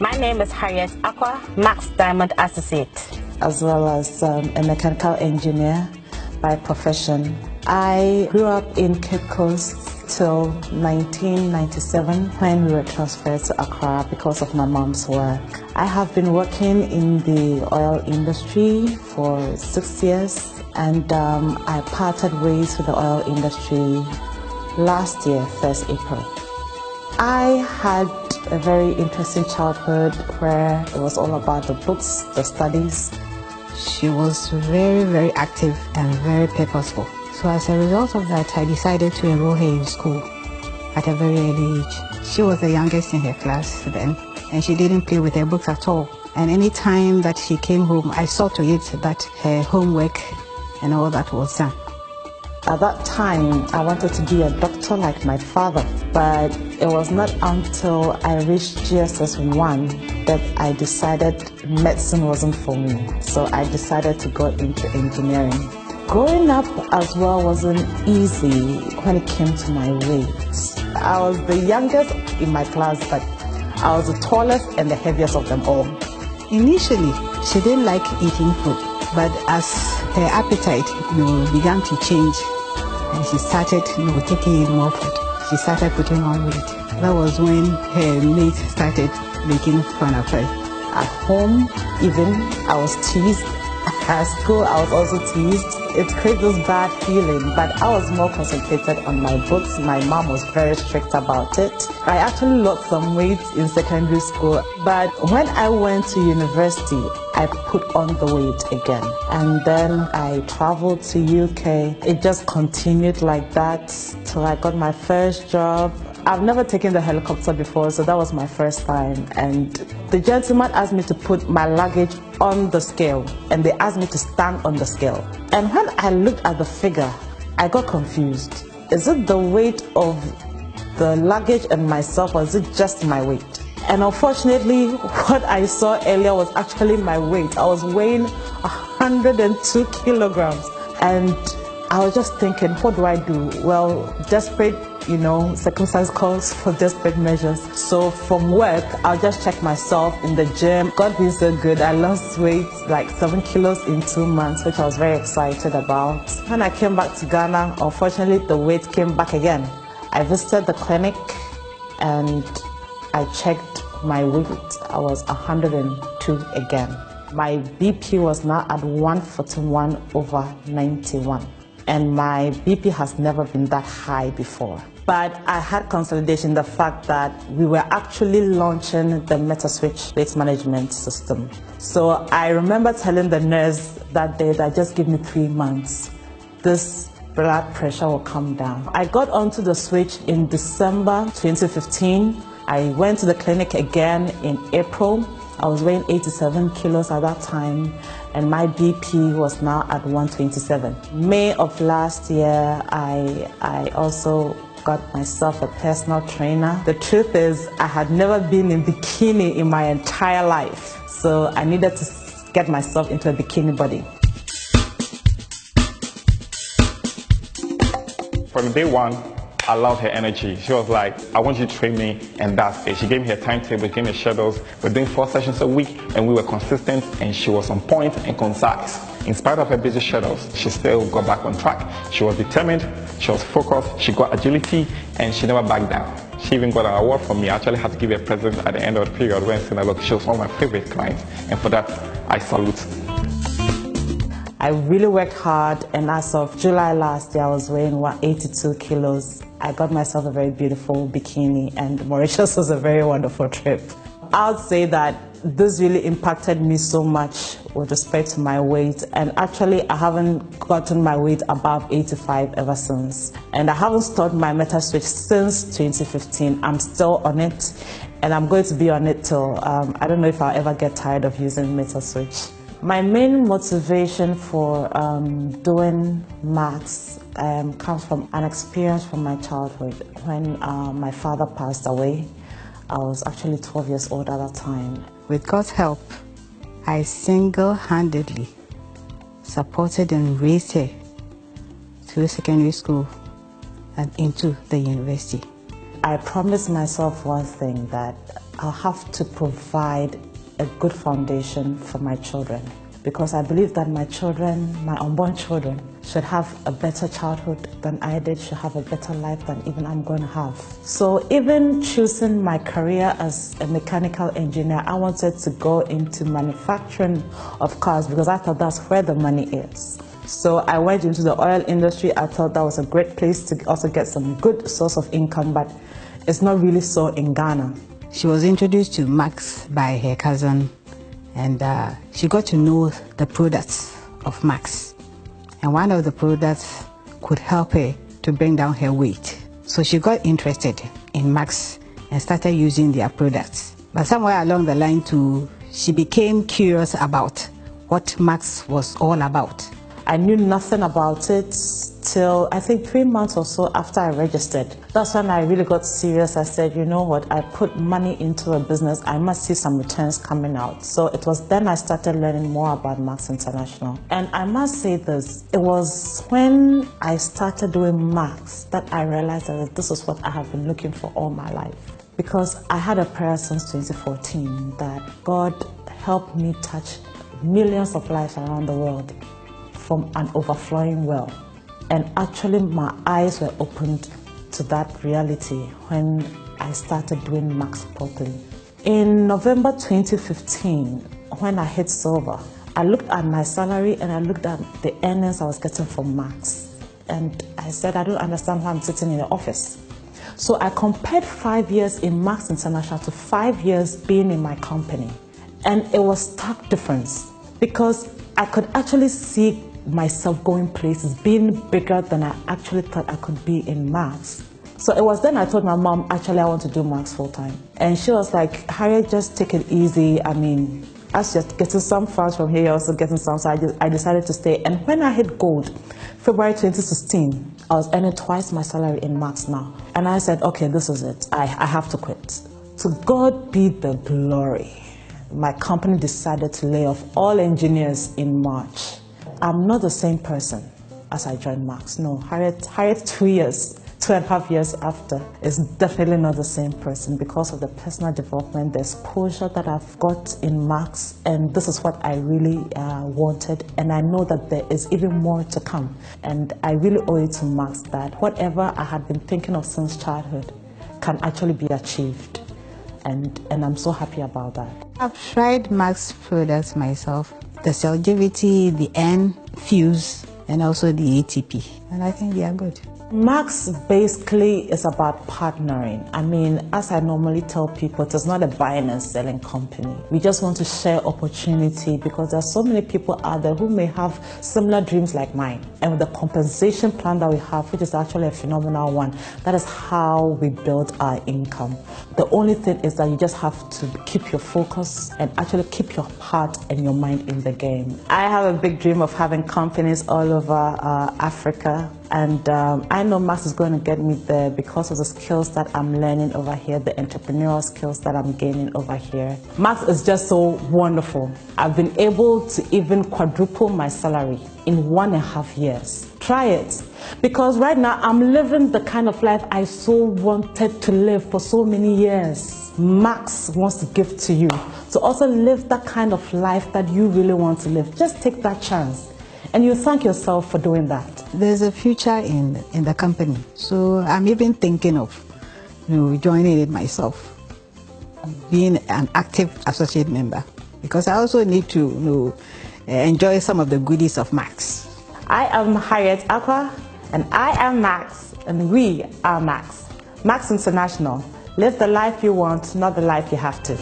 My name is Harriet Aqua, Max Diamond Associate. As well as a mechanical engineer by profession. I grew up in Cape Coast till 1997 when we were transferred to Accra because of my mom's work. I have been working in the oil industry for 6 years, and I parted ways with the oil industry last year, 1st April. I had a very interesting childhood where it was all about the books, the studies. She was very, very active and very purposeful. So as a result of that, I decided to enroll her in school at a very early age. She was the youngest in her class then, and she didn't play with her books at all. And any time that she came home, I saw to it that her homework and all that was done. At that time, I wanted to be a doctor like my father, but it was not until I reached GSS 1 that I decided medicine wasn't for me. So I decided to go into engineering. Growing up as well wasn't easy when it came to my weight. I was the youngest in my class, but I was the tallest and the heaviest of them all. Initially, she didn't like eating food, but as her appetite began to change, and she started taking in more food, she started putting on weight. That was when her mate started making fun of her. At home, even, I was teased. At school, I was also teased. It created this bad feeling, but I was more concentrated on my books. My mom was very strict about it. I actually lost some weight in secondary school, but when I went to university, I put on the weight again. And then I traveled to UK. It just continued like that till I got my first job. I've never taken the helicopter before, so that was my first time. And the gentleman asked me to put my luggage on the scale, and they asked me to stand on the scale. And when I looked at the figure, I got confused. Is it the weight of the luggage and myself, or is it just my weight? And unfortunately, what I saw earlier was actually my weight. I was weighing 102 kilograms. And I was just thinking, what do I do? Well, desperate, circumstance calls for desperate measures. So from work, I'll just check myself in the gym. God being so good, I lost weight, like 7 kilos in 2 months, which I was very excited about. When I came back to Ghana, unfortunately, the weight came back again. I visited the clinic and I checked my weight. I was 102 again. My BP was now at 141/91. And my BP has never been that high before. But I had consolidation, the fact that we were actually launching the Metaswitch weight management system. So I remember telling the nurse that day that just give me 3 months. This blood pressure will come down. I got onto the switch in December 2015. I went to the clinic again in April. I was weighing 87 kilos at that time, and my BP was now at 127. May of last year, I also got myself a personal trainer. The truth is, I had never been in bikini in my entire life, so I needed to get myself into a bikini body. From day one, I loved her energy. She was like, I want you to train me, and that's it. She gave me her timetable, gave me schedules. We're doing 4 sessions a week, and we were consistent, and she was on point and concise. In spite of her busy schedules, she still got back on track. She was determined, she was focused, she got agility, and she never backed down. She even got an award from me. I actually had to give her a present at the end of the period when she was one of my favorite clients, and for that, I salute. I really worked hard, and as of July last year, I was weighing 182 kilos. I got myself a very beautiful bikini, and Mauritius was a very wonderful trip. I would say that this really impacted me so much with respect to my weight, and actually I haven't gotten my weight above 85 ever since. And I haven't stopped my Metaswitch since 2015. I'm still on it, and I'm going to be on it till, I don't know if I'll ever get tired of using Metaswitch. My main motivation for doing maths comes from an experience from my childhood. When my father passed away, I was actually 12 years old at that time. With God's help, I single-handedly supported and raised her through secondary school and into the university. I promised myself one thing, that I'll have to provide a good foundation for my children, because I believe that my children, my unborn children, should have a better childhood than I did, should have a better life than even I'm going to have. So even choosing my career as a mechanical engineer, I wanted to go into manufacturing of cars because I thought that's where the money is. So I went into the oil industry. I thought that was a great place to also get some good source of income, but it's not really so in Ghana. She was introduced to Max by her cousin, and she got to know the products of Max. And one of the products could help her to bring down her weight. So she got interested in Max and started using their products. But somewhere along the line too, she became curious about what Max was all about. I knew nothing about it till I think 3 months or so after I registered. That's when I really got serious. I said, you know what, I put money into a business, I must see some returns coming out. So it was then I started learning more about Max International. And I must say this, it was when I started doing Max that I realized that this is what I have been looking for all my life. Because I had a prayer since 2014 that God help me touch millions of lives around the world from an overflowing well. And actually my eyes were opened to that reality when I started doing Max properly. In November 2015, when I hit silver, I looked at my salary and I looked at the earnings I was getting from Max. And I said, I don't understand why I'm sitting in the office. So I compared 5 years in Max International to 5 years being in my company. And it was stark difference because I could actually see myself going places, being bigger than I actually thought I could be in Max. So it was then I told my mom, actually I want to do Max full time. And she was like, Harriet, just take it easy. I mean, as you're getting some funds from here, you're also getting some, so I decided to stay. And when I hit gold, February 2016, I was earning twice my salary in Max now. And I said, okay, this is it. I have to quit. To God be the glory. My company decided to lay off all engineers in March. I'm not the same person as I joined Max. No, Harriet 2.5 years after is definitely not the same person because of the personal development, the exposure that I've got in Max, and this is what I really wanted, and I know that there is even more to come. And I really owe it to Max that whatever I had been thinking of since childhood can actually be achieved. And I'm so happy about that. I've tried Max products myself. The Celgivity, the N, Fuse, and also the ATP. And I think they are good. Max basically is about partnering. I mean, as I normally tell people, it is not a buying and selling company. We just want to share opportunity because there are so many people out there who may have similar dreams like mine. And with the compensation plan that we have, which is actually a phenomenal one, that is how we build our income. The only thing is that you just have to keep your focus and actually keep your heart and your mind in the game. I have a big dream of having companies all over Africa. And I know Max is going to get me there because of the skills that I'm learning over here, the entrepreneurial skills that I'm gaining over here. Max is just so wonderful. I've been able to even quadruple my salary in 1.5 years. Try it. Because right now I'm living the kind of life I so wanted to live for so many years. Max wants to give to you to also live that kind of life that you really want to live. Just take that chance. And you thank yourself for doing that. There's a future in the company. So I'm even thinking of joining it myself, being an active associate member, because I also need to enjoy some of the goodies of Max. I am Harriet Aqua, and I am Max, and we are Max. Max International. Live the life you want, not the life you have to.